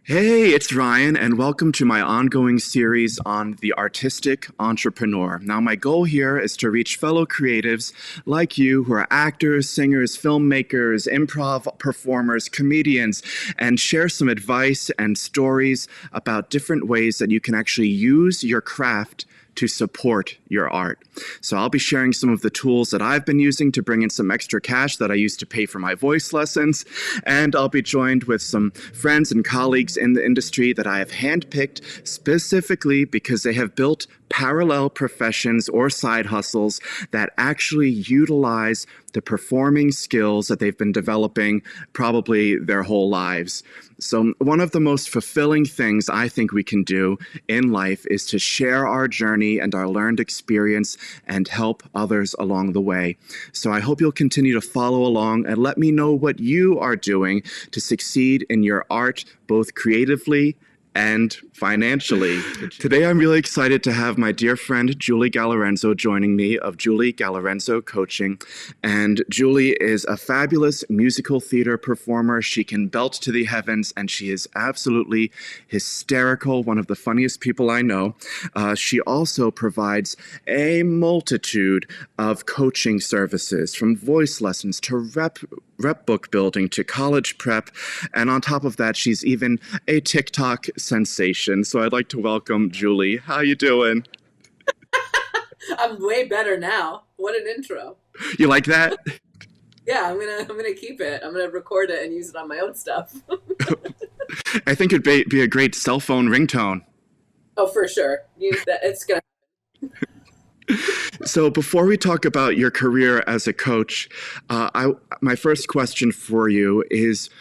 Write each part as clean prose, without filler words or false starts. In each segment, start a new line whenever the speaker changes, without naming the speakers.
Hey, it's Ryan, and welcome to my ongoing series on the artistic entrepreneur. Now, my goal here is to reach fellow creatives like you who are actors, singers, filmmakers, improv performers, comedians, and share some advice and stories about different ways that you can actually use your craft to support your art. So I'll be sharing some of the tools that I've been using to bring in some extra cash that I use to pay for my voice lessons, and I'll be joined with some friends and colleagues in the industry that I have handpicked specifically because they have built parallel professions or side hustles that actually utilize the performing skills that they've been developing probably their whole lives. So one of the most fulfilling things I think we can do in life is to share our journey and our learned experience and help others along the way. So I hope you'll continue to follow along and let me know what you are doing to succeed in your art, both creatively and financially. Today, I'm really excited to have my dear friend Julie Galorenzo joining me of Julie Galorenzo Coaching. And Julie is a fabulous musical theater performer. She can belt to the heavens, and she is absolutely hysterical, one of the funniest people I know. She also provides a multitude of coaching services, from voice lessons to rep book building to college prep. And on top of that, she's even a TikTok sensation. So I'd like to welcome Julie. How you doing?
I'm way better now. What an intro.
You like that?
Yeah, I'm gonna keep it. I'm gonna record it and use it on my own stuff.
I think it'd be a great cell phone ringtone.
Oh, for sure. It's gonna.
So before we talk about your career as a coach, my first question for you is,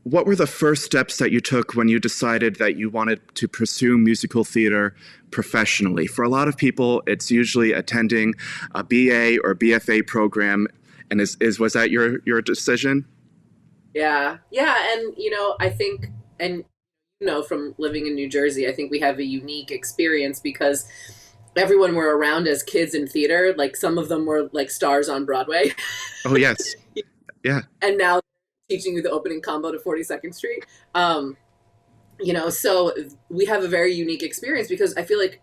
what were the first steps that you took when you decided that you wanted to pursue musical theater professionally? For a lot of people, it's usually attending a BA or BFA program. And was that your decision?
Yeah, and I think, and from living in New Jersey, I think we have a unique experience because everyone we're around as kids in theater, like some of them were like stars on Broadway.
Oh, yes. Yeah.
And now teaching you the opening combo to 42nd Street. So we have a very unique experience because I feel like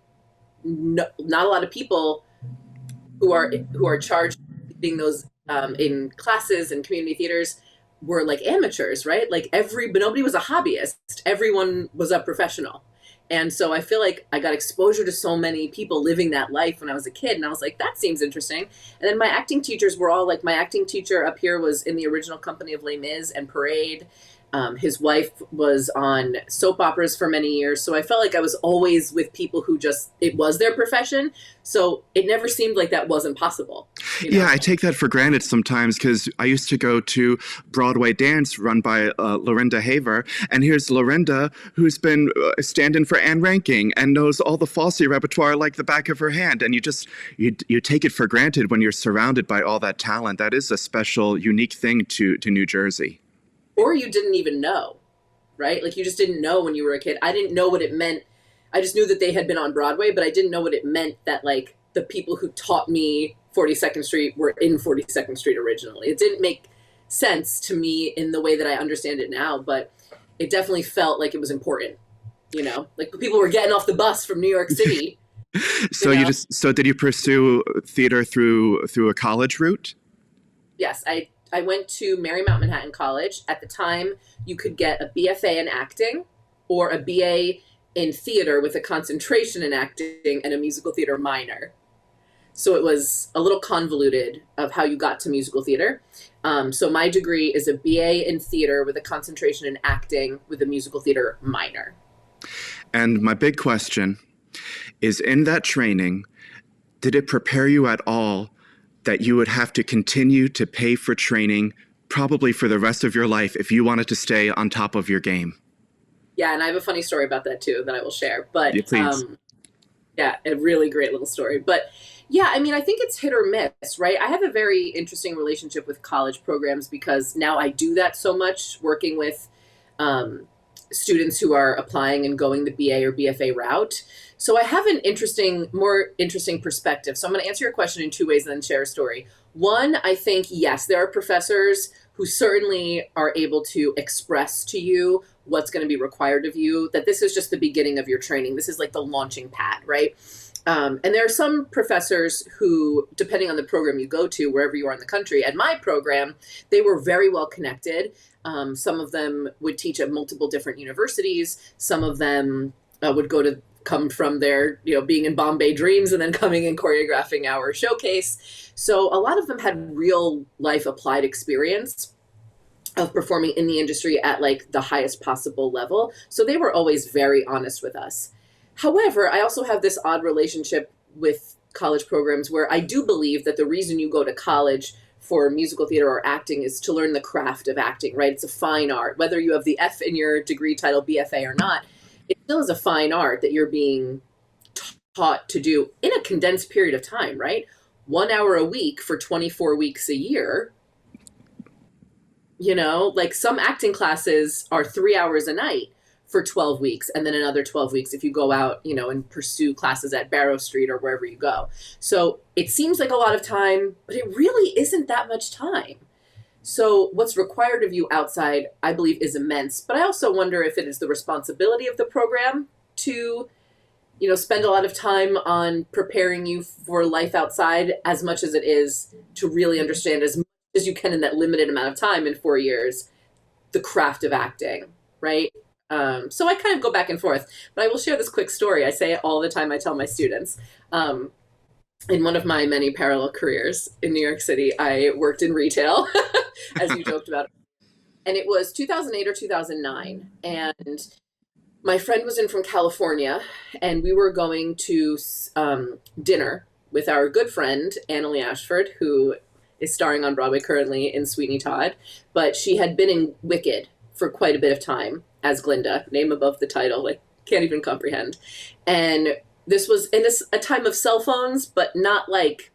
not a lot of people who are charged with being those in classes and community theaters were like amateurs, right? Like but nobody was a hobbyist. Everyone was a professional. And so I feel like I got exposure to so many people living that life when I was a kid. And I was like, that seems interesting. And then my acting teachers were all like, my acting teacher up here was in the original company of Les Mis and Parade. His wife was on soap operas for many years. So I felt like I was always with people who it was their profession. So it never seemed like that wasn't possible.
Yeah, I take that for granted sometimes because I used to go to Broadway dance run by Lorinda Haver. And here's Lorinda, who's been stand-in for Anne Ranking and knows all the Fosse repertoire like the back of her hand. And you take it for granted when you're surrounded by all that talent. That is a special, unique thing to New Jersey.
Or you didn't even know, right? Like you just didn't know when you were a kid. I didn't know what it meant. I just knew that they had been on Broadway, but I didn't know what it meant that like the people who taught me 42nd Street were in 42nd Street originally. It didn't make sense to me in the way that I understand it now, but it definitely felt like it was important, like people were getting off the bus from New York City.
So did you pursue theater through a college route?
Yes, I went to Marymount Manhattan College. At the time, you could get a BFA in acting or a BA in theater with a concentration in acting and a musical theater minor. So it was a little convoluted of how you got to musical theater. So my degree is a BA in theater with a concentration in acting with a musical theater minor.
And my big question is, in that training, did it prepare you at all that you would have to continue to pay for training probably for the rest of your life if you wanted to stay on top of your game?
Yeah, and I have a funny story about that too that I will share. But
yeah, please.
A really great little story. But yeah, I mean, I think it's hit or miss, right? I have a very interesting relationship with college programs because now I do that so much, working with students who are applying and going the BA or BFA route. So I have an more interesting perspective. So I'm going to answer your question in two ways and then share a story. One, I think, yes, there are professors who certainly are able to express to you what's going to be required of you, that this is just the beginning of your training. This is like the launching pad, right? And there are some professors who, depending on the program you go to, wherever you are in the country, at my program, they were very well connected. Some of them would teach at multiple different universities. Some of them would come from their, being in Bombay Dreams and then coming and choreographing our showcase. So a lot of them had real life applied experience of performing in the industry at like the highest possible level. So they were always very honest with us. However, I also have this odd relationship with college programs where I do believe that the reason you go to college for musical theater or acting is to learn the craft of acting, right? It's a fine art. Whether you have the F in your degree title, BFA or not, it still is a fine art that you're being taught to do in a condensed period of time, right? 1 hour a week for 24 weeks a year. Like some acting classes are 3 hours a night for 12 weeks, and then another 12 weeks if you go out, and pursue classes at Barrow Street or wherever you go. So it seems like a lot of time, but it really isn't that much time. So what's required of you outside, I believe, is immense. But I also wonder if it is the responsibility of the program to, spend a lot of time on preparing you for life outside as much as it is to really understand as much as you can in that limited amount of time in 4 years, the craft of acting, right? So I kind of go back and forth, but I will share this quick story. I say it all the time. I tell my students, in one of my many parallel careers in New York City, I worked in retail, as you joked about. And it was 2008 or 2009. And my friend was in from California, and we were going to dinner with our good friend, Annalie Ashford, who is starring on Broadway currently in Sweeney Todd. But she had been in Wicked for quite a bit of time as Glinda, name above the title, like can't even comprehend. And this was in a time of cell phones, but not like,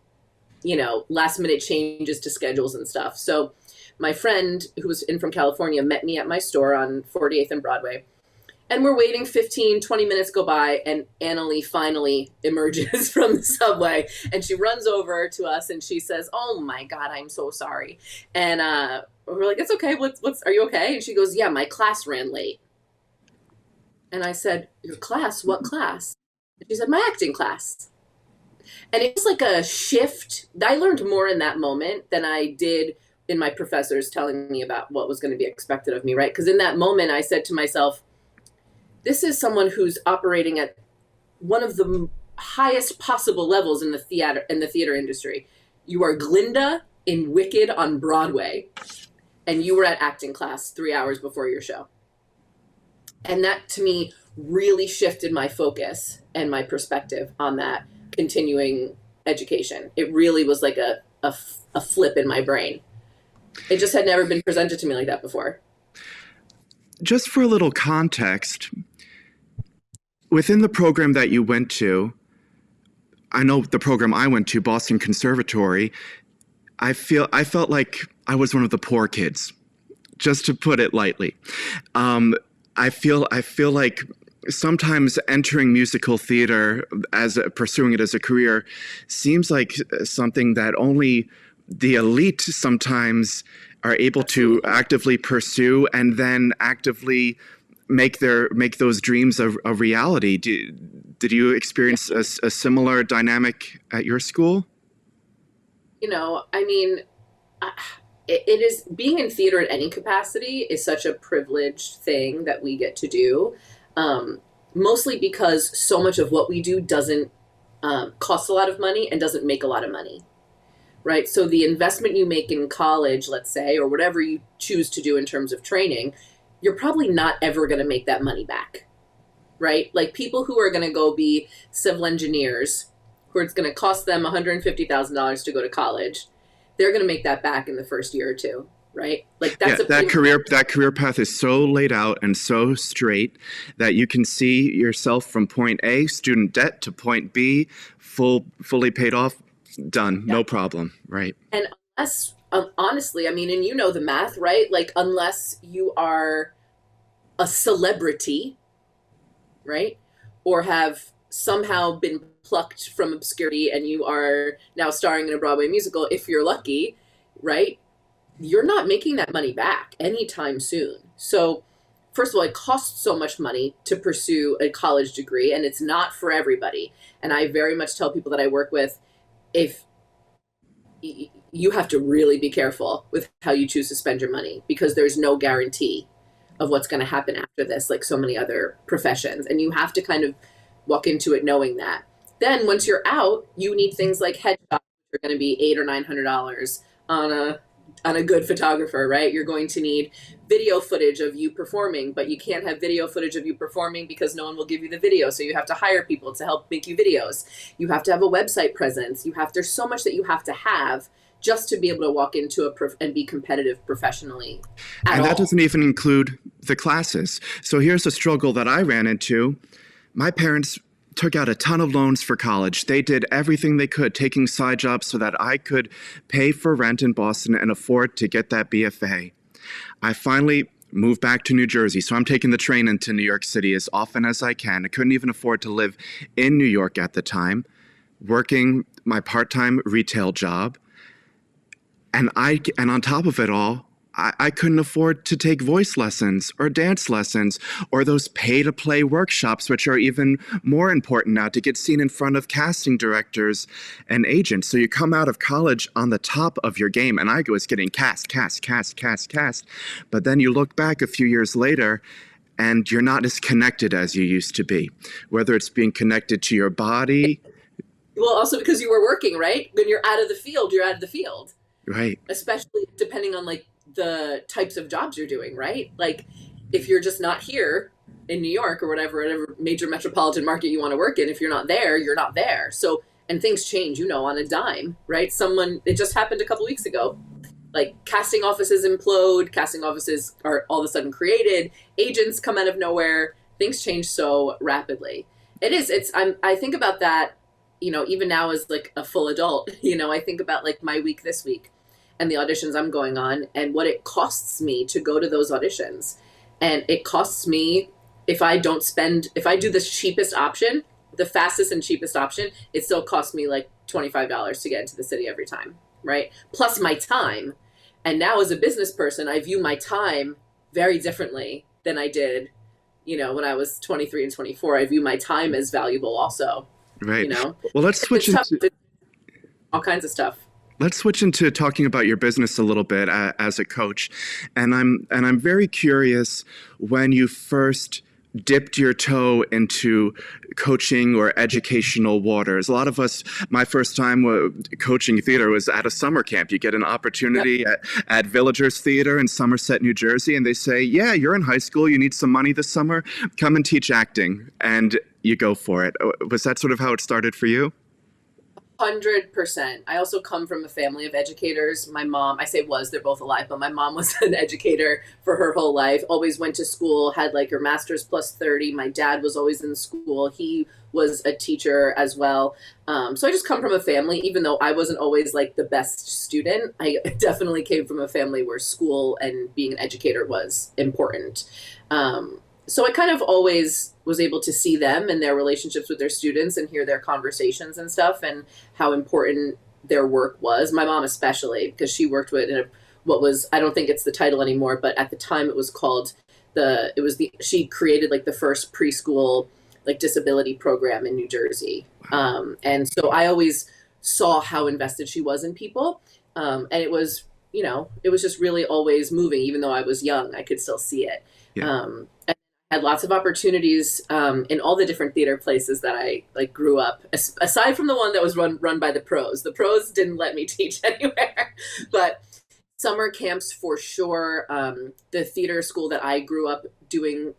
last minute changes to schedules and stuff. So my friend who was in from California met me at my store on 48th and Broadway. And we're waiting 15, 20 minutes go by, and Annalie finally emerges from the subway. And she runs over to us and she says, "Oh my God, I'm so sorry." And we're like, "It's okay. Are you okay?" And she goes, "Yeah, my class ran late." And I said, "Your class? What class?" And she said, "My acting class." And it was like a shift. I learned more in that moment than I did in my professors telling me about what was going to be expected of me, right? Because in that moment, I said to myself, this is someone who's operating at one of the highest possible levels in the theater industry. You are Glinda in Wicked on Broadway, and you were at acting class 3 hours before your show. And that, to me, really shifted my focus and my perspective on that continuing education. It really was like a flip in my brain. It just had never been presented to me like that before.
Just for a little context, within the program that you went to, I know the program I went to, Boston Conservatory, I felt like I was one of the poor kids, just to put it lightly. I feel like sometimes entering musical theater pursuing it as a career seems like something that only the elite sometimes are able to actively pursue and then actively make those dreams a reality. Did you experience a similar dynamic at your school?
It is, being in theater in any capacity is such a privileged thing that we get to do. Mostly because so much of what we do doesn't cost a lot of money and doesn't make a lot of money. Right? So the investment you make in college, let's say, or whatever you choose to do in terms of training, you're probably not ever going to make that money back. Right? Like people who are going to go be civil engineers, who it's going to cost them $150,000 to go to college, they're going to make that back in the first year or two. Right? Like that's
that career path is so laid out and so straight that you can see yourself from point A, student debt, to point B, fully paid off. Done. Yeah. No problem. Right.
And unless, honestly, and you know the math, right? Like unless you are a celebrity, right? Or have somehow been plucked from obscurity and you are now starring in a Broadway musical, if you're lucky, right? You're not making that money back anytime soon. So first of all, it costs so much money to pursue a college degree, and it's not for everybody. And I very much tell people that I work with, if you have to really be careful with how you choose to spend your money, because there's no guarantee of what's going to happen after this, like so many other professions. And you have to kind of walk into it knowing that. Then once you're out, you need things like headshots, which are going to be $800 or $900 on a good photographer, right? You're going to need video footage of you performing, but you can't have video footage of you performing because no one will give you the video. So you have to hire people to help make you videos. You have to have a website presence. There's so much that you have to have just to be able to walk into and be competitive professionally.
And that doesn't even include the classes. So here's a struggle that I ran into. My parents took out a ton of loans for college. They did everything they could, taking side jobs so that I could pay for rent in Boston and afford to get that BFA. I finally moved back to New Jersey, so I'm taking the train into New York City as often as I can. I couldn't even afford to live in New York at the time, working my part-time retail job. And on top of it all, I couldn't afford to take voice lessons or dance lessons or those pay-to-play workshops, which are even more important now to get seen in front of casting directors and agents. So you come out of college on the top of your game, and I was getting cast. But then you look back a few years later, and you're not as connected as you used to be, whether it's being connected to your body.
Well, also because you were working, right? When you're out of the field, you're out of the field.
Right.
Especially depending on like the types of jobs you're doing, right? Like if you're just not here in New York or whatever major metropolitan market you want to work in, if you're not there, you're not there. So, and things change, on a dime, right? It just happened a couple weeks ago. Like casting offices implode, casting offices are all of a sudden created, agents come out of nowhere, things change so rapidly. I think about that, even now as like a full adult, I think about like my week this week and the auditions I'm going on and what it costs me to go to those auditions. And it costs me, if I do the cheapest option, the fastest and cheapest option, it still costs me like $25 to get into the city every time, right? Plus my time. And now as a business person, I view my time very differently than I did, when I was 23 and 24. I view my time as valuable also.
Right. Well, let's switch into
all kinds of stuff.
Let's switch into talking about your business a little bit as a coach. And I'm very curious when you first dipped your toe into coaching or educational waters. A lot of us, my first time coaching theater was at a summer camp. You get an opportunity at Villagers Theater in Somerset, New Jersey, and they say, yeah, you're in high school, you need some money this summer, come and teach acting, and you go for it. Was that sort of how it started for you?
100%. I also come from a family of educators. My mom, I say was, they're both alive, but my mom was an educator for her whole life, always went to school, had like her master's plus 30. My dad was always in school. He was a teacher as well. So I just come from a family, even though I wasn't always like the best student, I definitely came from a family where school and being an educator was important. So I kind of always was able to see them and their relationships with their students and hear their conversations and stuff and how important their work was. My mom especially, because she worked with I don't think it's the title anymore, but at the time it was called she created like the first preschool like disability program in New Jersey. And so I always saw how invested she was in people. And it was just really always moving, even though I was young, I could still see it. Yeah. Had lots of opportunities in all the different theater places that I like grew up, aside from the one that was run by the pros. The pros didn't let me teach anywhere, but summer camps for sure. The theater school that I grew up doing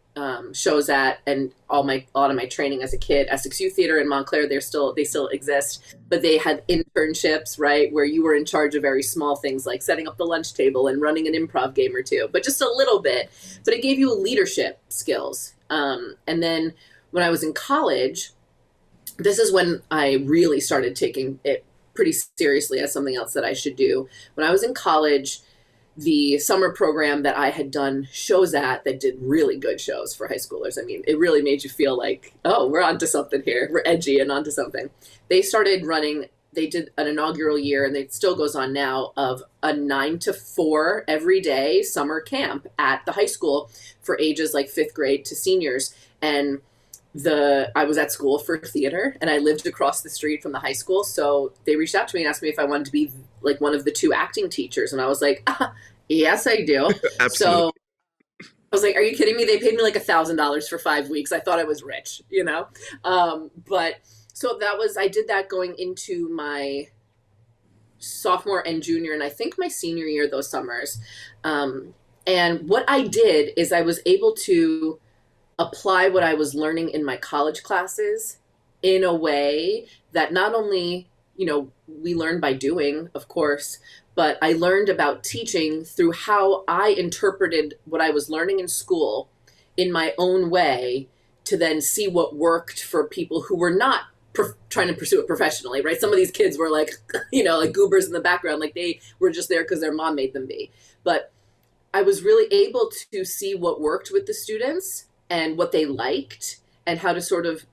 shows at, and a lot of my training as a kid, Essex Youth Theater in Montclair, they still exist, but they had internships, right, where you were in charge of very small things like setting up the lunch table and running an improv game or two, but just a little bit. But it gave you leadership skills. And then when I was in college, this is when I really started taking it pretty seriously as something else that I should do. When I was in college, the summer program that I had done shows that did really good shows for high schoolers. I mean, it really made you feel like, oh, we're onto something here. We're edgy and onto something. They started running they did an inaugural year, and it still goes on now, of a 9 to 4 every day summer camp at the high school for ages like 5th grade to seniors. And I was at school for theater, and I lived across the street from the high school. So they reached out to me and asked me if I wanted to be like one of the 2 acting teachers. And I was like, yes, I do.
Absolutely.
So I was like, are you kidding me? They paid me like $1,000 for 5 weeks. I thought I was rich, you know? But so I did that going into my sophomore and junior, and I think my senior year, those summers. And what I did is I was able to apply what I was learning in my college classes in a way that not only, we learn by doing, of course, but I learned about teaching through how I interpreted what I was learning in school in my own way, to then see what worked for people who were not trying to pursue it professionally, right? Some of these kids were like, like goobers in the background, like they were just there because their mom made them be. But I was really able to see what worked with the students and what they liked, and how to sort of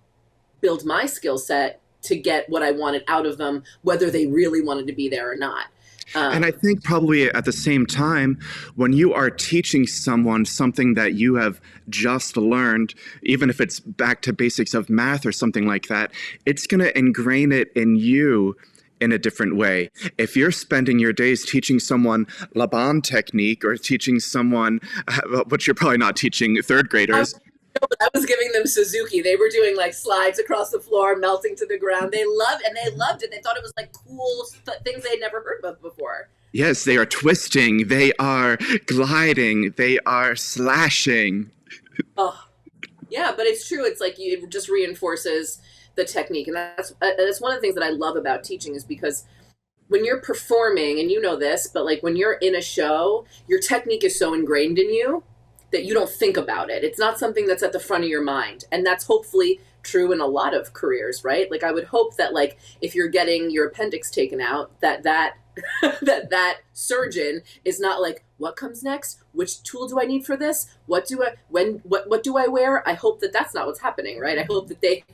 build my skill set to get what I wanted out of them, whether they really wanted to be there or not.
And I think probably at the same time, when you are teaching someone something that you have just learned, even if it's back to basics of math or something like that, it's going to ingrain it in you in a different way. If you're spending your days teaching someone Laban technique, or teaching someone, which you're probably not teaching 3rd graders.
I was giving them Suzuki. They were doing like slides across the floor, melting to the ground. They loved it. They thought it was like cool things they'd never heard of before.
Yes, they are twisting, they are gliding, they are slashing.
Oh, yeah, but it's true. It's like it just reinforces the technique. And that's one of the things that I love about teaching, is because when you're performing, and you know this, but like when you're in a show, your technique is so ingrained in you that you don't think about it. It's not something that's at the front of your mind. And that's hopefully true in a lot of careers, right? Like I would hope that like if you're getting your appendix taken out, that that surgeon is not like, what comes next? Which tool do I need for this? What do I wear? I hope that that's not what's happening, right? I hope that they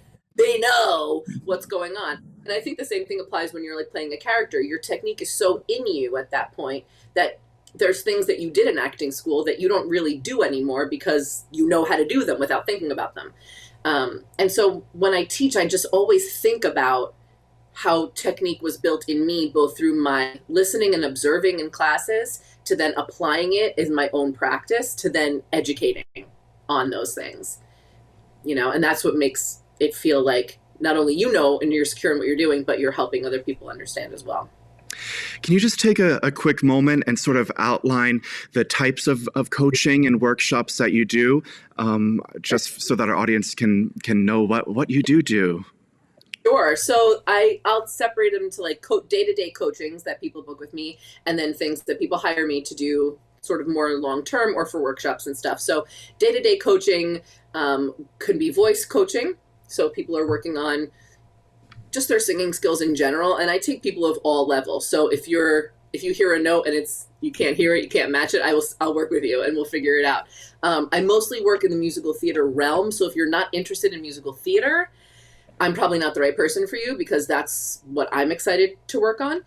know what's going on. And I think the same thing applies when you're like playing a character. Your technique is so in you at that point that there's things that you did in acting school that you don't really do anymore because you know how to do them without thinking about them. And so when I teach, I just always think about how technique was built in me, both through my listening and observing in classes, to then applying it in my own practice, to then educating on those things, and that's what makes it feel like not only and you're secure in what you're doing, but you're helping other people understand as well.
Can you just take a quick moment and sort of outline the types of coaching and workshops that you do, just so that our audience can know what you do?
Sure. So I'll separate them to like day-to-day coachings that people book with me, and then things that people hire me to do sort of more long-term or for workshops and stuff. So day-to-day coaching could be voice coaching. So people are working on just their singing skills in general. And I take people of all levels. So if you hear a note and you can't hear it, you can't match it, I'll work with you and we'll figure it out. I mostly work in the musical theater realm. So if you're not interested in musical theater, I'm probably not the right person for you, because that's what I'm excited to work on.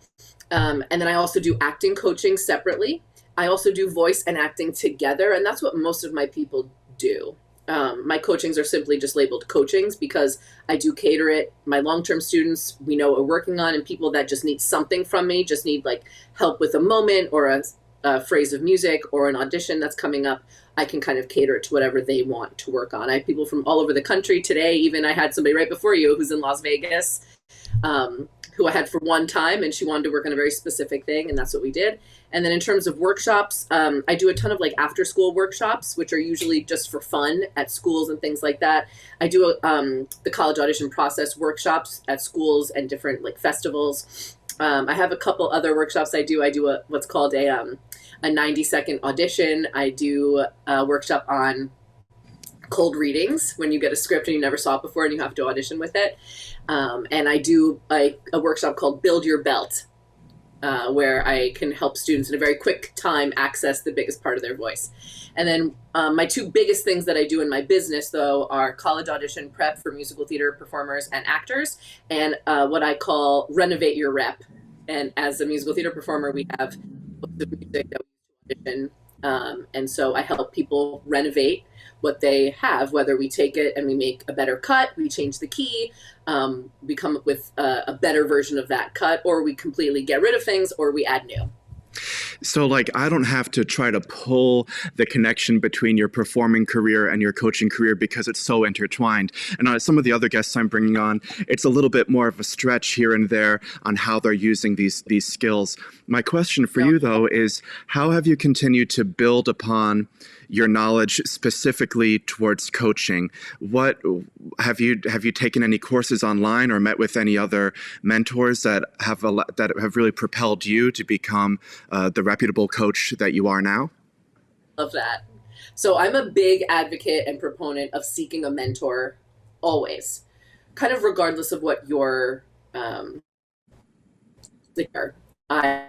And then I also do acting coaching separately. I also do voice and acting together. And that's what most of my people do. My coachings are simply just labeled coachings because I do cater it. My long-term students, we know what we're working on, and people that just need something from me, just need like help with a moment or a phrase of music or an audition that's coming up, I can kind of cater it to whatever they want to work on. I have people from all over the country. Today, even I had somebody right before you who's in Las Vegas, who I had for one time, and she wanted to work on a very specific thing, and that's what we did. And then in terms of workshops, I do a ton of like after school workshops, which are usually just for fun at schools and things like that. I do the college audition process workshops at schools and different like festivals. I have a couple other workshops I do. I do what's called a 90-second audition. I do a workshop on cold readings, when you get a script and you never saw it before and you have to audition with it. And I do a workshop called Build Your Belt, where I can help students in a very quick time access the biggest part of their voice. And then my two biggest things that I do in my business, though, are college audition prep for musical theater performers and actors, and what I call renovate your rep. And as a musical theater performer, we have books of music that we audition. And so I help people renovate what they have, whether we take it and we make a better cut, we change the key, we come up with a better version of that cut, or we completely get rid of things, or we add new.
So, like, I don't have to try to pull the connection between your performing career and your coaching career because it's so intertwined. And some of the other guests I'm bringing on, it's a little bit more of a stretch here and there on how they're using these skills. My question for you, though, is how have you continued to build upon your knowledge specifically towards coaching? What have you taken any courses online or met with any other mentors that have really propelled you to become the reputable coach that you are now?
Love that. So I'm a big advocate and proponent of seeking a mentor always, kind of regardless of what your I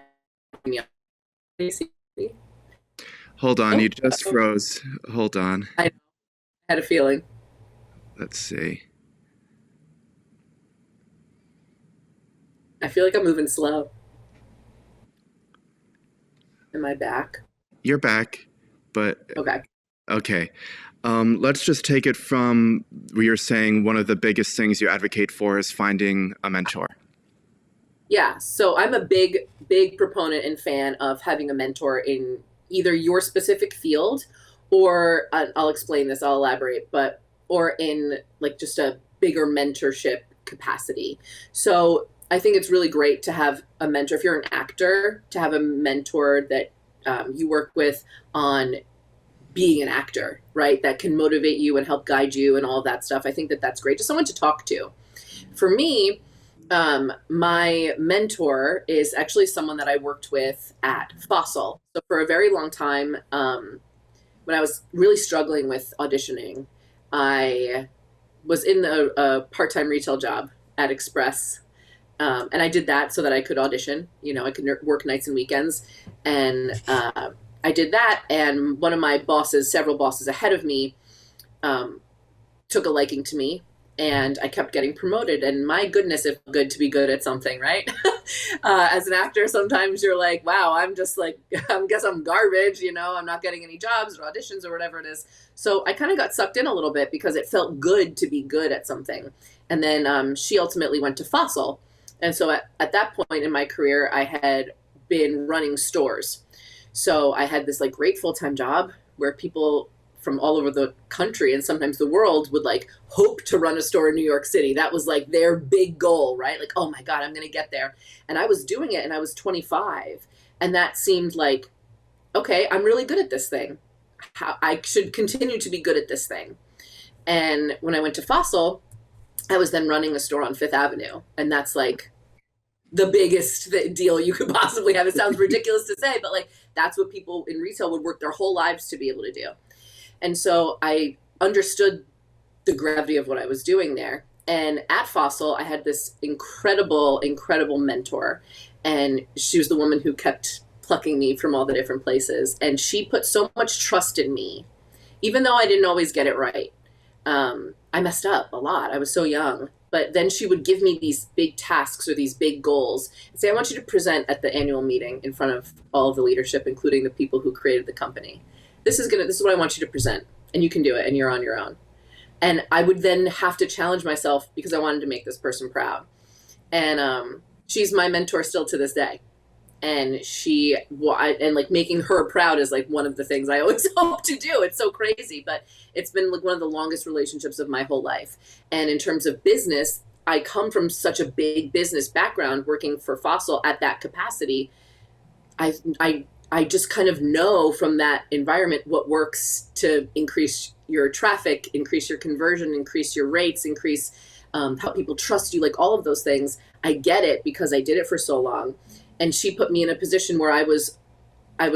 Hold on, you just froze. Hold on.
I had a feeling.
Let's see.
I feel like I'm moving slow. Am I back?
You're back, but
Okay.
Let's just take it from where you're saying one of the biggest things you advocate for is finding a mentor.
Yeah, so I'm a big proponent and fan of having a mentor in either your specific field, or I'll explain this, I'll elaborate, or in like just a bigger mentorship capacity. So I think it's really great to have a mentor. If you're an actor, to have a mentor that you work with on being an actor, right? That can motivate you and help guide you and all of that stuff. I think that that's great. Just someone to talk to. For me, my mentor is actually someone that I worked with at Fossil. So for a very long time, when I was really struggling with auditioning, I was in a part-time retail job at Express. And I did that so that I could audition. You know, I could work nights and weekends. And I did that. And one of my bosses, several bosses ahead of me, took a liking to me. And I kept getting promoted. And my goodness, it's good to be good at something, right? As an actor, sometimes you're like, wow, I'm just like, I guess I'm garbage, you know, I'm not getting any jobs or auditions or whatever it is. So I kind of got sucked in a little bit because it felt good to be good at something. And then she ultimately went to Fossil. And so at that point in my career, I had been running stores. So I had this like great full-time job where people from all over the country and sometimes the world would like hope to run a store in New York City. That was like their big goal, right? Like, oh my God, I'm going to get there. And I was doing it and I was 25. And that seemed like, okay, I'm really good at this thing. I should continue to be good at this thing. And when I went to Fossil, I was then running a store on Fifth Avenue. And that's like the biggest deal you could possibly have. It sounds ridiculous to say, but like that's what people in retail would work their whole lives to be able to do. And so I understood the gravity of what I was doing there. And at Fossil, I had this incredible mentor. And she was the woman who kept plucking me from all the different places. And she put so much trust in me, even though I didn't always get it right. I messed up a lot. I was so young. But then she would give me these big tasks or these big goals and say, I want you to present at the annual meeting in front of all of the leadership, including the people who created the company. This is what I want you to present, and you can do it, and you're on your own. And I would then have to challenge myself because I wanted to make this person proud. And she's my mentor still to this day. And like making her proud is like one of the things I always hope to do. It's so crazy, but it's been like one of the longest relationships of my whole life. And in terms of business, I come from such a big business background working for Fossil at that capacity. I just kind of know from that environment what works to increase your traffic, increase your conversion, increase your rates, increase how people trust you, like all of those things. I get it because I did it for so long. And she put me in a position where I was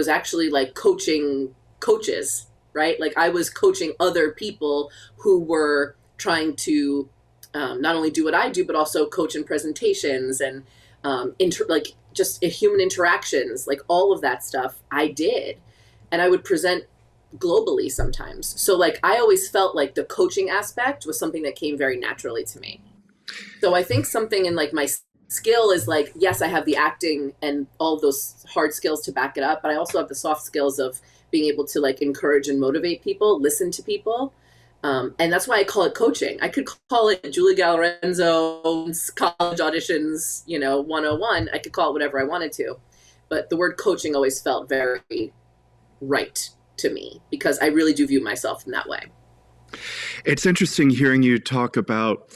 actually like coaching coaches, right? Like I was coaching other people who were trying to not only do what I do, but also coach in presentations and just human interactions, like all of that stuff I did. And I would present globally sometimes. So like I always felt like the coaching aspect was something that came very naturally to me. So I think something in like my skill is like, yes, I have the acting and all of those hard skills to back it up, but I also have the soft skills of being able to like encourage and motivate people, listen to people. And that's why I call it coaching. I could call it Julie Galorenzo college auditions, 101. I could call it whatever I wanted to. But the word coaching always felt very right to me because I really do view myself in that way.
It's interesting hearing you talk about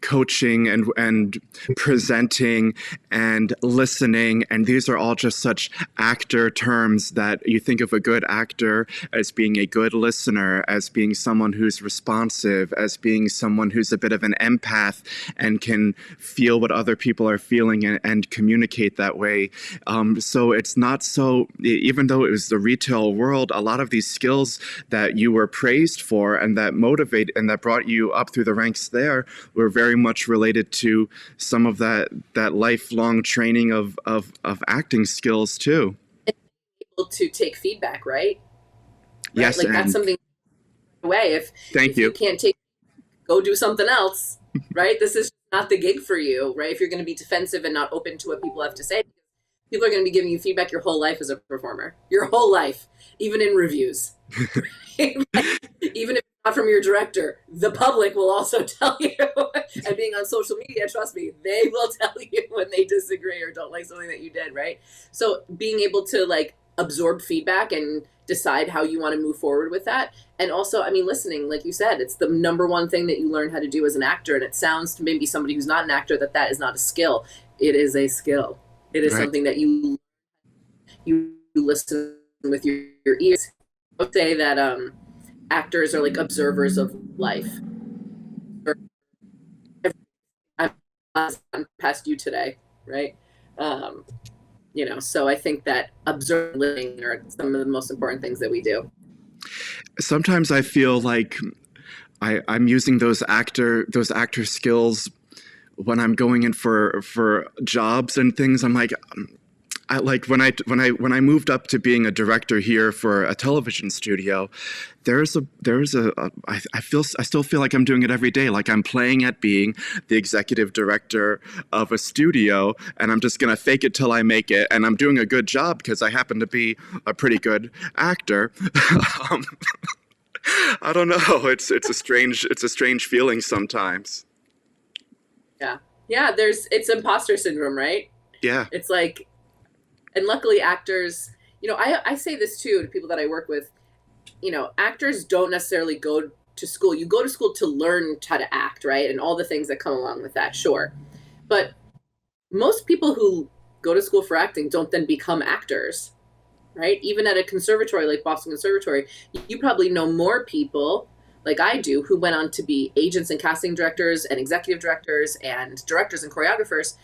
coaching and presenting and listening, and these are all just such actor terms that you think of a good actor as being a good listener, as being someone who's responsive, as being someone who's a bit of an empath and can feel what other people are feeling and communicate that way. So it's not so, even though it was the retail world, a lot of these skills that you were praised for and that motivate and that brought you up through the ranks there were very much related to some of that lifelong training of acting skills too.
Able to take feedback, right?
Yes,
like that's something away. If you can't take, go do something else, right? This is not the gig for you, right? If you're going to be defensive and not open to what people have to say, people are going to be giving you feedback your whole life as a performer, your whole life, even in reviews. Even if it's not from your director, the public will also tell you. And being on social media, trust me, they will tell you when they disagree or don't like something that you did, right? So being able to like absorb feedback and decide how you want to move forward with that. And also, I mean, listening, like you said, it's the number one thing that you learn how to do as an actor. And it sounds to maybe somebody who's not an actor that is not a skill. It is a skill. It is something that you listen with your ears. I would say that actors are like observers of life. I'm past you today, right? So I think that observing living are some of the most important things that we do.
Sometimes I feel like I'm using those actor skills when I'm going in for jobs and things. I'm like, when I moved up to being a director here for a television studio, I still feel like I'm doing it every day. Like I'm playing at being the executive director of a studio, and I'm just gonna fake it till I make it, and I'm doing a good job because I happen to be a pretty good actor. I don't know. It's a strange feeling sometimes.
Yeah. It's imposter syndrome, right?
Yeah.
It's like. And luckily actors, I say this too to people that I work with, actors don't necessarily go to school. You go to school to learn how to act, right? And all the things that come along with that, sure. But most people who go to school for acting don't then become actors, right? Even at a conservatory like Boston Conservatory, you probably know more people like I do who went on to be agents and casting directors and executive directors and directors and choreographers.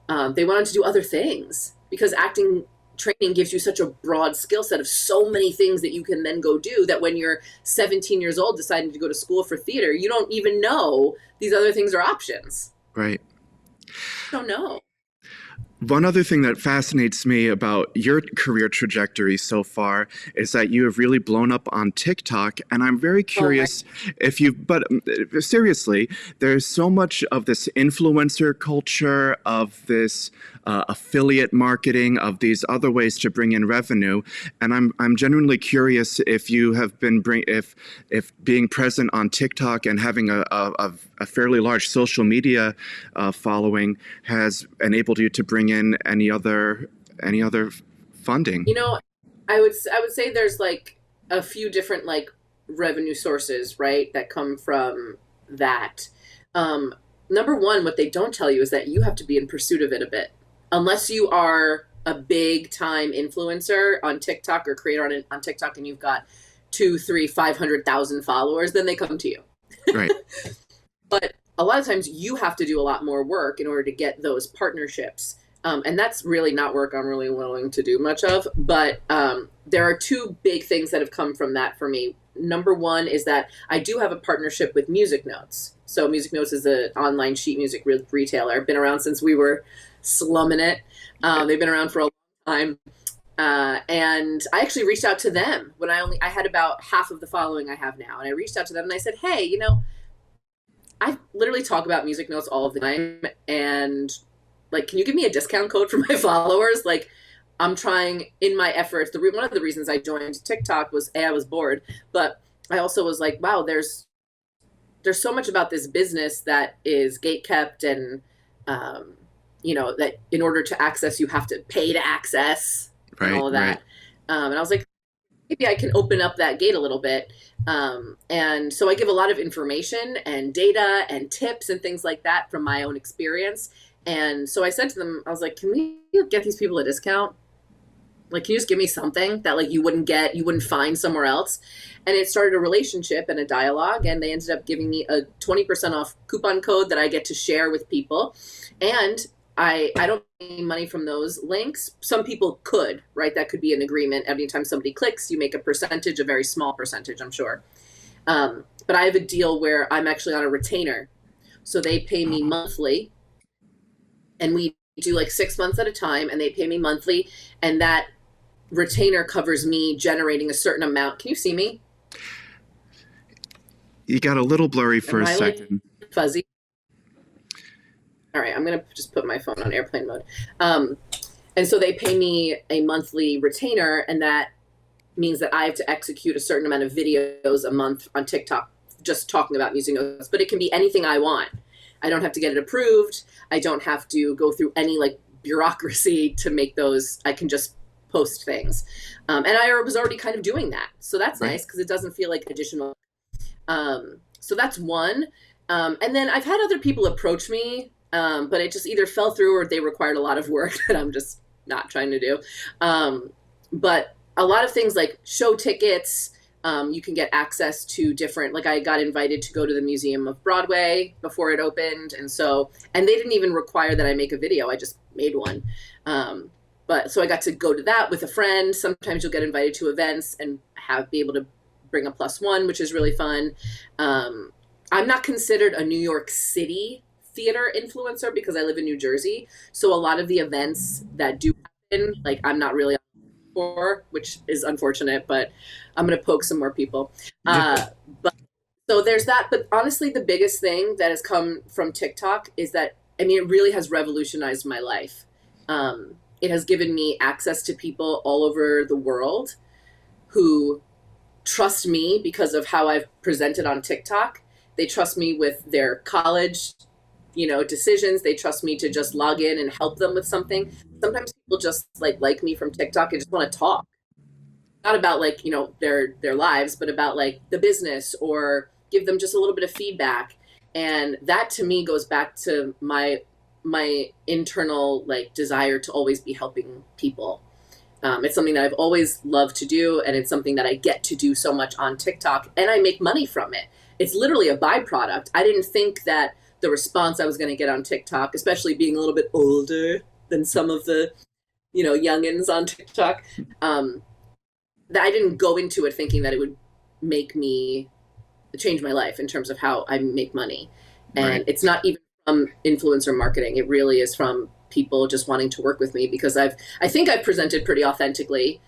They went on to do other things because acting training gives you such a broad skill set of so many things that you can then go do that when you're 17 years old deciding to go to school for theater, you don't even know these other things are options.
Right.
You don't know.
One other thing that fascinates me about your career trajectory so far is that you have really blown up on TikTok, and I'm very curious but seriously, there's so much of this influencer culture, of this affiliate marketing, of these other ways to bring in revenue, and I'm genuinely curious if you have been if being present on TikTok and having a fairly large social media following has enabled you to bring in any other funding.
I would say there's like a few different like revenue sources, right, that come from that. Number one, what they don't tell you is that you have to be in pursuit of it a bit. Unless you are a big time influencer on TikTok or creator on TikTok and you've got 200, 300, 500,000 followers, then they come to you.
Right.
But a lot of times you have to do a lot more work in order to get those partnerships. And that's really not work I'm really willing to do much of. But there are two big things that have come from that for me. Number one is that I do have a partnership with Music Notes. So Music Notes is an online sheet music retailer. Been around since we were slumming it. They've been around for a long time. And I actually reached out to them when I had about half of the following I have now. And I reached out to them and I said, hey, I literally talk about music notes all of the time. And like, can you give me a discount code for my followers? Like, I'm trying in my efforts. One of the reasons I joined TikTok was I was bored, but I also was like, wow, there's so much about this business that is gate kept, and that in order to access, you have to pay to access and all of that. Right. And I was like, maybe I can open up that gate a little bit. And so I give a lot of information and data and tips and things like that from my own experience. And so I said to them, I was like, can we get these people a discount? Like, can you just give me something that like you wouldn't find somewhere else? And it started a relationship and a dialogue, and they ended up giving me a 20% off coupon code that I get to share with people. And I don't make any money from those links. Some people could, right? That could be an agreement. Every time somebody clicks, you make a percentage, a very small percentage, I'm sure. But I have a deal where I'm actually on a retainer. So they pay me monthly, and we do like 6 months at a time, and they pay me monthly. And that retainer covers me generating a certain amount. Can you see me?
You got a little blurry for a second.
Like fuzzy. All right, I'm going to just put my phone on airplane mode. And so they pay me a monthly retainer, and that means that I have to execute a certain amount of videos a month on TikTok just talking about music notes. But it can be anything I want. I don't have to get it approved. I don't have to go through any like bureaucracy to make those. I can just post things. And I was already kind of doing that. So that's nice because it doesn't feel like additional. So that's one. And then I've had other people approach me, but it just either fell through or they required a lot of work that I'm just not trying to do. But a lot of things like show tickets, you can get access to different, like I got invited to go to the Museum of Broadway before it opened. And they didn't even require that I make a video. I just made one. But so I got to go to that with a friend. Sometimes you'll get invited to events and be able to bring a +1, which is really fun. I'm not considered a New York City theater influencer because I live in New Jersey. So a lot of the events that do happen, like I'm not really on for, which is unfortunate, but I'm going to poke some more people. But so there's that. But honestly, the biggest thing that has come from TikTok is that, I mean, it really has revolutionized my life. It has given me access to people all over the world who trust me because of how I've presented on TikTok. They trust me with their college, decisions. They trust me to just log in and help them with something. Sometimes people just like me from TikTok and just want to talk. Not about their lives, but about like the business, or give them just a little bit of feedback. And that to me goes back to my internal desire to always be helping people. It's something that I've always loved to do, and it's something that I get to do so much on TikTok, and I make money from it. It's literally a byproduct. I didn't think that the response I was going to get on TikTok, especially being a little bit older than some of the, youngins on TikTok, that I didn't go into it thinking that it would make me change my life in terms of how I make money. And right. It's not even from influencer marketing. It really is from people just wanting to work with me because I think I've presented pretty authentically,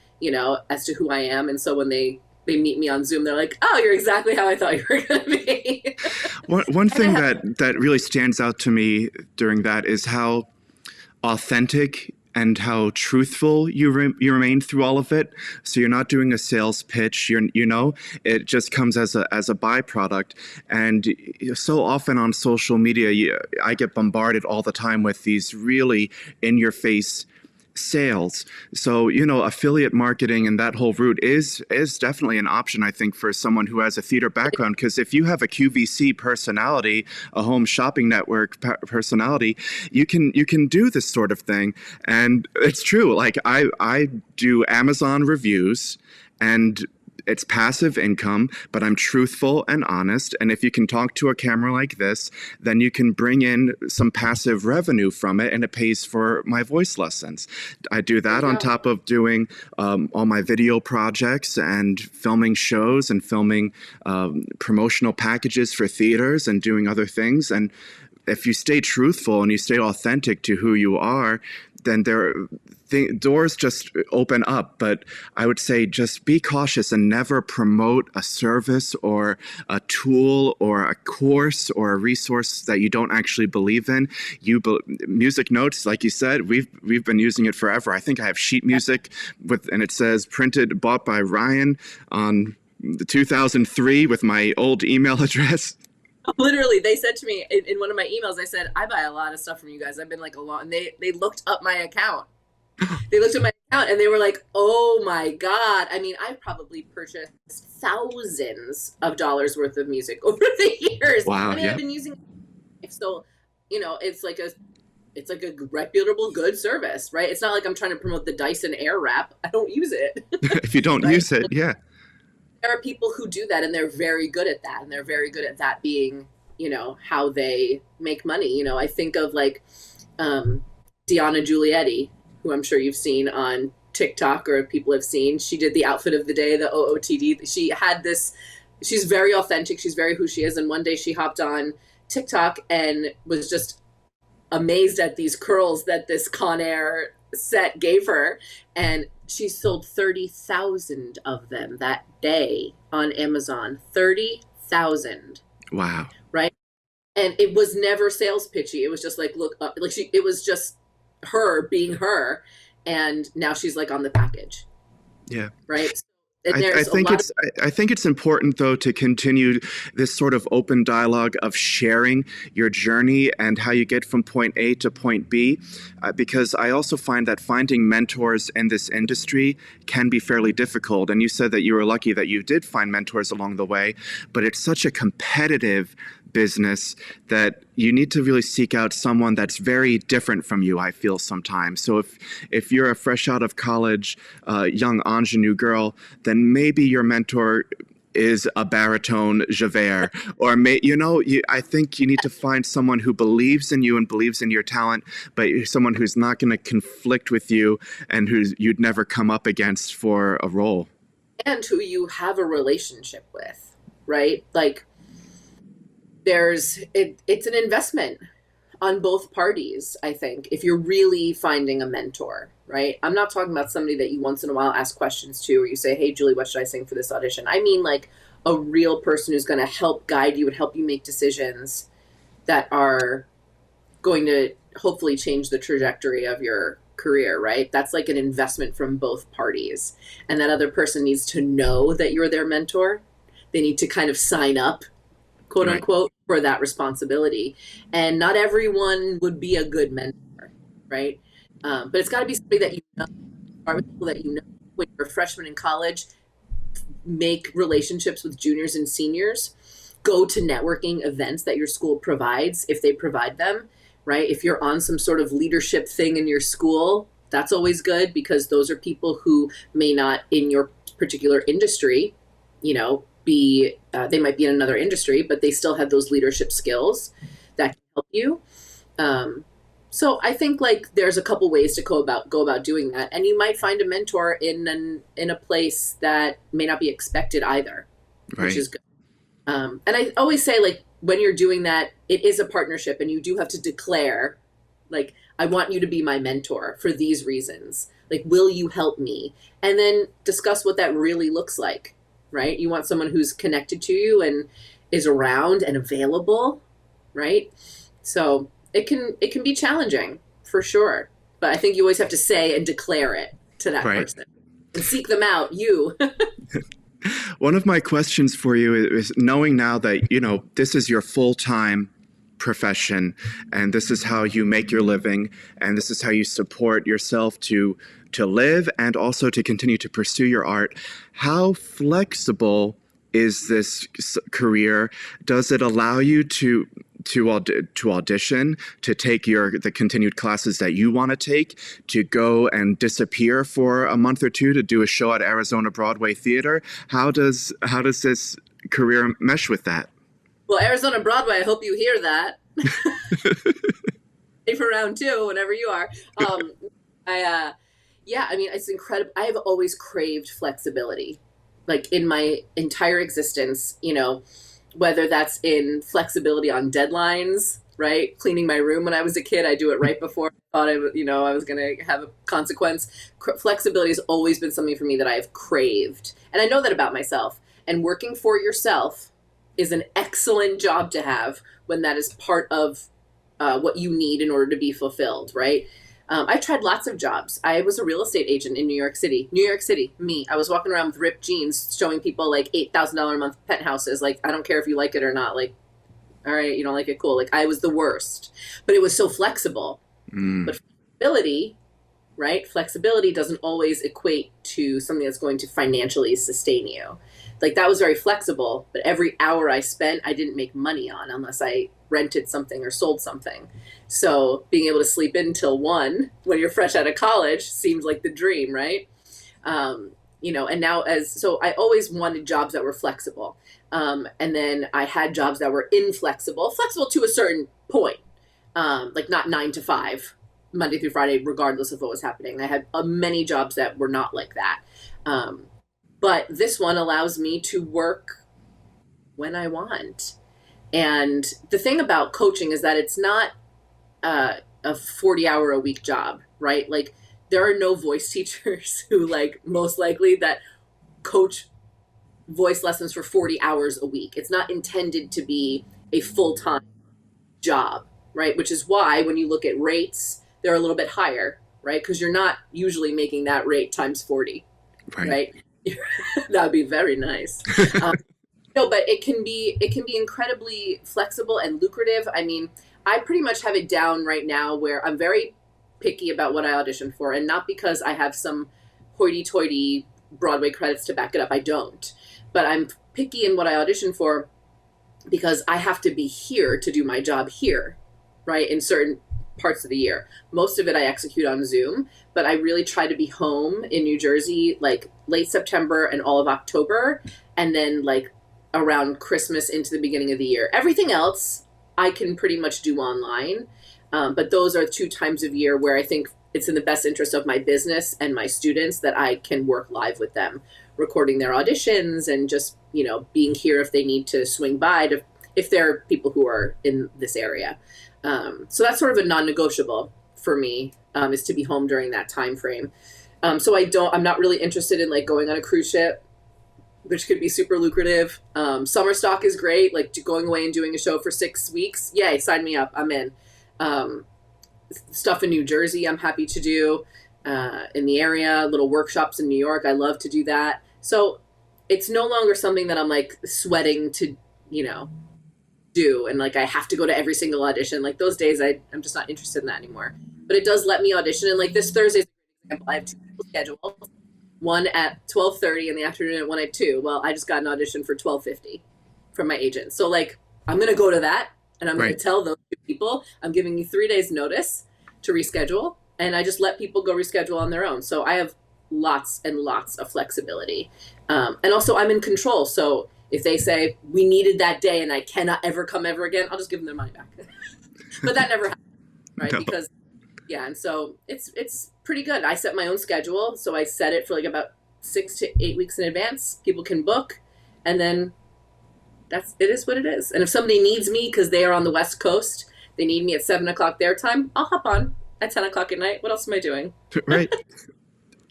as to who I am. And so when they meet me on Zoom, they're like, oh, you're exactly how I thought you were going to be.
One thing that really stands out to me during that is how authentic and how truthful you remain through all of it. So you're not doing a sales pitch, it just comes as a byproduct. And so often on social media, I get bombarded all the time with these really in-your-face sales. So, affiliate marketing and that whole route is definitely an option, I think, for someone who has a theater background. Because if you have a QVC personality, a home shopping network personality, you can do this sort of thing. And it's true. Like I do Amazon reviews, and it's passive income, but I'm truthful and honest. And if you can talk to a camera like this, then you can bring in some passive revenue from it, and it pays for my voice lessons. I do that on top of doing all my video projects and filming shows and filming promotional packages for theaters and doing other things. And if you stay truthful and you stay authentic to who you are, then doors just open up. But I would say just be cautious and never promote a service or a tool or a course or a resource that you don't actually believe in. Music notes, like you said, we've been using it forever. I think I have sheet music and it says bought by Ryan on the 2003 with my old email address.
Literally, they said to me in one of my emails, I said, I buy a lot of stuff from you guys. I've been like and they looked up my account. They looked at my account and they were like, oh my God. I mean, I've probably purchased thousands of dollars worth of music over the years.
Wow.
I mean, I've been using it. So, it's like a reputable, good service, right? It's not like I'm trying to promote the Dyson Airwrap. I don't use it.
If you don't use it, yeah.
There are people who do that and they're very good at that. And they're very good at that being, how they make money. I think of like Deanna Giulietti, who I'm sure you've seen on TikTok or people have seen. She did the outfit of the day, the OOTD. She's very authentic. She's very who she is. And one day she hopped on TikTok and was just amazed at these curls that this Conair set gave her. And she sold 30,000 of them that day on Amazon. 30,000.
Wow.
Right. And it was never sales pitchy. It was just like, look up, like it was just her being her. And now she's like on the package.
Yeah.
Right.
I think it's important, though, to continue this sort of open dialogue of sharing your journey and how you get from point A to point B, because I also find that finding mentors in this industry can be fairly difficult. And you said that you were lucky that you did find mentors along the way, but it's such a competitive business that you need to really seek out someone that's very different from you, I feel sometimes. So if you're a fresh out of college, young ingenue girl, then maybe your mentor is a baritone Javert, or I think you need to find someone who believes in you and believes in your talent, but someone who's not going to conflict with you and who you'd never come up against for a role.
And who you have a relationship with, right? Like, it's an investment on both parties, I think, if you're really finding a mentor, right? I'm not talking about somebody that you once in a while ask questions to, or you say, hey, Julie, what should I sing for this audition? I mean, like a real person who's going to help guide you and help you make decisions that are going to hopefully change the trajectory of your career, right? That's like an investment from both parties. And that other person needs to know that you're their mentor. They need to kind of sign up, quote unquote, for that responsibility. And not everyone would be a good mentor, right? But it's got to be somebody that you know, or with people that you know. When you're a freshman in college, make relationships with juniors and seniors. Go to networking events that your school provides, if they provide them, right? If you're on some sort of leadership thing in your school, that's always good, because those are people who may not in your particular industry, they might be in another industry, but they still have those leadership skills that can help you. So I think like there's a couple ways to go about doing that, and you might find a mentor in a place that may not be expected either, which is good. And I always say, like, when you're doing that, it is a partnership, and you do have to declare, like, I want you to be my mentor for these reasons. Like, will you help me? And then discuss what that really looks like. Right? You want someone who's connected to you and is around and available, right? So it can be challenging for sure. But I think you always have to say and declare it to that person and seek them out, you.
One of my questions for you is, knowing now that, this is your full-time profession and this is how you make your living and this is how you support yourself to live and also to continue to pursue your art, how flexible is this career? Does it allow you to audition, to take the continued classes that you want to take, to go and disappear for a month or two to do a show at Arizona Broadway Theater? How does this career mesh with that?
Well, Arizona Broadway, I hope you hear that. Stay for round 2 whenever you are. I mean, it's incredible. I have always craved flexibility, like in my entire existence, whether that's in flexibility on deadlines, right? Cleaning my room when I was a kid, I do it right before I thought I was going to have a consequence. Flexibility has always been something for me that I have craved. And I know that about myself. And working for yourself is an excellent job to have when that is part of what you need in order to be fulfilled, right? I tried lots of jobs. I was a real estate agent in New York City. New York City, me. I was walking around with ripped jeans showing people like $8,000 a month penthouses. Like, I don't care if you like it or not. Like, all right, you don't like it, cool. Like, I was the worst. But it was so flexible. But flexibility, right? Flexibility doesn't always equate to something that's going to financially sustain you. Like, that was very flexible, but every hour I spent, I didn't make money on unless I rented something or sold something. So being able to sleep in till 1 when you're fresh out of college seems like the dream, right? And now so I always wanted jobs that were flexible. And then I had jobs that were inflexible, flexible to a certain point, like not 9 to 5, Monday through Friday, regardless of what was happening. I had many jobs that were not like that. But this one allows me to work when I want. And the thing about coaching is that it's not a 40-hour-a-week job, right? Like, there are no voice teachers who, like, most likely that coach voice lessons for 40 hours a week. It's not intended to be a full-time job, right? Which is why when you look at rates, they're a little bit higher, right? Because you're not usually making that rate times 40, right? That would be very nice. No, but it can be incredibly flexible and lucrative. I mean, I pretty much have it down right now where I'm very picky about what I audition for, and not because I have some hoity-toity Broadway credits to back it up. I don't. But I'm picky in what I audition for because I have to be here to do my job here, right, in certain parts of the year. Most of it I execute on Zoom, but I really try to be home in New Jersey like late September and all of October, and then like around Christmas into the beginning of the year. Everything else I can pretty much do online, but those are 2 times of year where I think it's in the best interest of my business and my students that I can work live with them, recording their auditions and just, being here if they need to swing by if there are people who are in this area. So that's sort of a non-negotiable for me, is to be home during that time frame. So I'm not really interested in like going on a cruise ship, which could be super lucrative. Summer stock is great. Like going away and doing a show for 6 weeks. Yay, sign me up. I'm in. Stuff in New Jersey, I'm happy to do, in the area, little workshops in New York. I love to do that. So it's no longer something that I'm like sweating to, do. And like, I have to go to every single audition. Like those days I'm just not interested in that anymore, but it does let me audition. And like this Thursday, for example, I have 2 people scheduled, one at 12:30 in the afternoon and one at 2. Well, I just got an audition for 12:50 from my agent. So like, I'm going to go to that and I'm going to tell those 2 people, I'm giving you 3 days notice to reschedule. And I just let people go reschedule on their own. So I have lots and lots of flexibility. And also I'm in control. So if they say we needed that day and I cannot ever come ever again, I'll just give them their money back. But that never happens, right? No. Because and so it's pretty good. I set my own schedule. So I set it for like about 6 to 8 weeks in advance. People can book, and then it is what it is. And if somebody needs me because they are on the West Coast, they need me at 7:00 their time, I'll hop on at 10:00 at night. What else am I doing?
Right.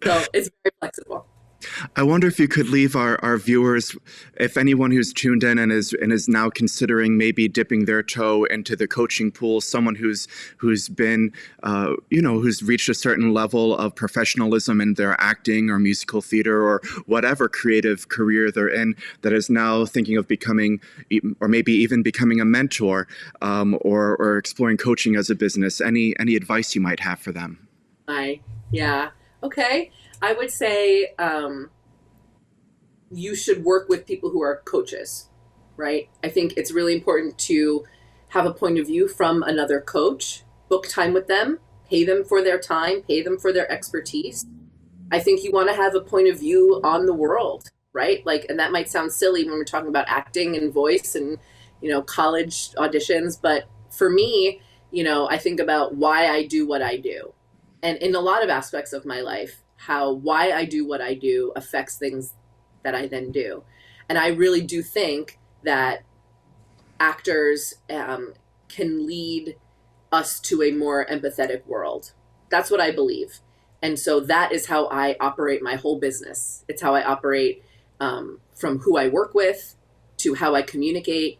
So it's very flexible.
I wonder if you could leave our viewers, if anyone who's tuned in and is now considering maybe dipping their toe into the coaching pool, someone who's been, who's reached a certain level of professionalism in their acting or musical theater or whatever creative career they're in, that is now thinking of becoming, or maybe even becoming a mentor, or exploring coaching as a business. Any advice you might have for them?
Okay. I would say you should work with people who are coaches, right? I think it's really important to have a point of view from another coach, book time with them, pay them for their time, pay them for their expertise. I think you want to have a point of view on the world, right? Like, and that might sound silly when we're talking about acting and voice and, college auditions. But for me, I think about why I do what I do. And in a lot of aspects of my life, why I do what I do affects things that I then do. And I really do think that actors can lead us to a more empathetic world. That's what I believe. And so that is how I operate my whole business. It's how I operate, from who I work with to how I communicate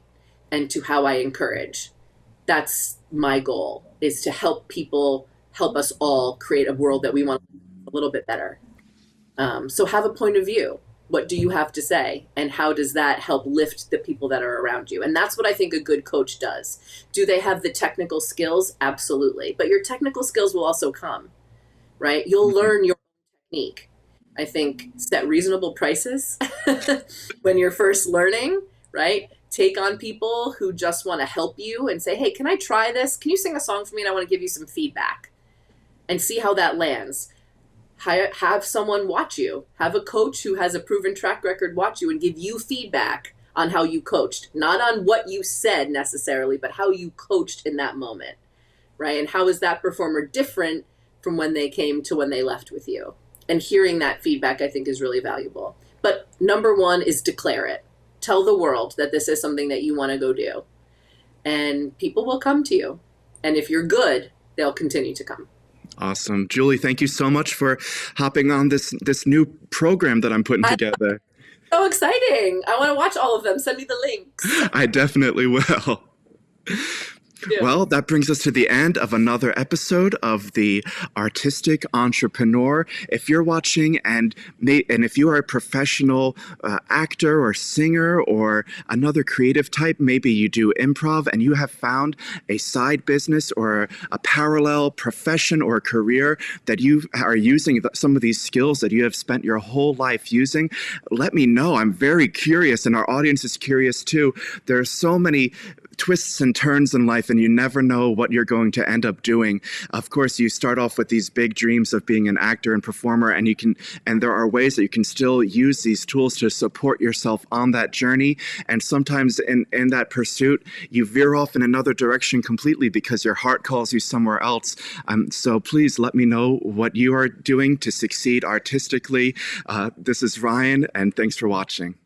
and to how I encourage. That's my goal, is to help people, help us all create a world that we want a little bit better. So have a point of view. What do you have to say? And how does that help lift the people that are around you? And that's what I think a good coach does. Do they have the technical skills? Absolutely. But your technical skills will also come, right? You'll learn your technique. I think set reasonable prices when you're first learning, right? Take on people who just want to help you and say, hey, can I try this? Can you sing a song for me? And I want to give you some feedback, and see how that lands. Have someone watch you. Have a coach who has a proven track record watch you and give you feedback on how you coached, not on what you said necessarily, but how you coached in that moment, right? And how is that performer different from when they came to when they left with you? And hearing that feedback, I think, is really valuable. But number one is declare it. Tell the world that this is something that you want to go do. And people will come to you. And if you're good, they'll continue to come.
Awesome. Julie, thank you so much for hopping on this new program that I'm putting together.
So exciting. I want to watch all of them. Send me the links.
I definitely will.
Yeah.
Well, that brings us to the end of another episode of The Artistic Entrepreneur. If you're watching and if you are a professional actor or singer or another creative type, maybe you do improv and you have found a side business or a parallel profession or career that you are using some of these skills that you have spent your whole life using, let me know. I'm very curious, and our audience is curious too. There are so many twists and turns in life, and you never know what you're going to end up doing. Of course, you start off with these big dreams of being an actor and performer, and there are ways that you can still use these tools to support yourself on that journey. And sometimes in that pursuit, you veer off in another direction completely because your heart calls you somewhere else. So please let me know what you are doing to succeed artistically. This is Ryan, and thanks for watching.